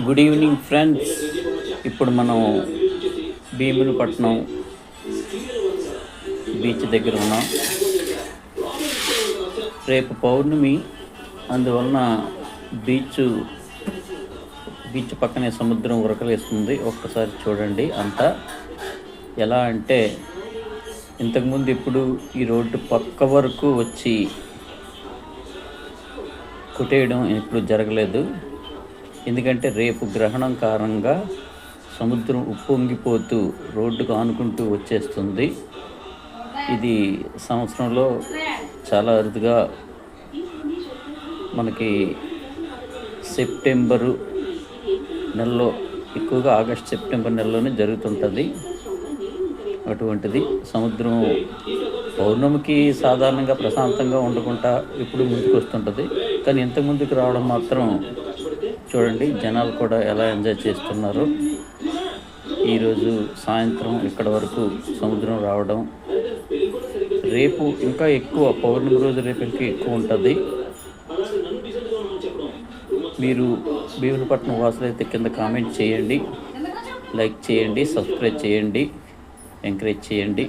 Good evening friends. ఇప్పుడు మనం Bheemunipatnam beach దగ్గర ఉన్నాం. రేపు పౌర్ణమి, అందువలన బీచ్ పక్కనే సముద్రం ఉరకలేస్తుంది. ఒక్కసారి చూడండి. అంతా ఎలా అంటే ఇంతకుముందు ఇప్పుడు ఈ రోడ్డు పక్క వరకు వచ్చి కొట్టేయడం ఇప్పుడు జరగలేదు. ఎందుకంటే రేపు గ్రహణం కారణంగా సముద్రం ఉప్పొంగిపోతూ రోడ్డుకు ఆనుకుంటూ వచ్చేస్తుంది. ఇది సంవత్సరంలో చాలా అరుదుగా మనకి సెప్టెంబరు నెలలో, ఎక్కువగా ఆగస్ట్ సెప్టెంబర్ నెలలోనే జరుగుతుంటుంది. అటువంటిది సముద్రం పౌర్ణమికి సాధారణంగా ప్రశాంతంగా ఉండకుండా ఇప్పుడు ముందుకు వస్తుంటుంది. కానీ ఇంత ముందుకు రావడం మాత్రం చూడండి, జనాలు కూడా ఎలా ఎంజాయ్ చేస్తున్నారు. ఈరోజు సాయంత్రం ఇక్కడ వరకు సముద్రం రావడం, రేపు ఇంకా ఎక్కువ, పౌర్ణమి రోజు రేపు ఇంకా ఎక్కువ ఉంటుంది. మీరు భీమునిపట్నం వాసులైతే కింద కామెంట్ చేయండి, లైక్ చేయండి, సబ్స్క్రైబ్ చేయండి, ఎంకరేజ్ చేయండి.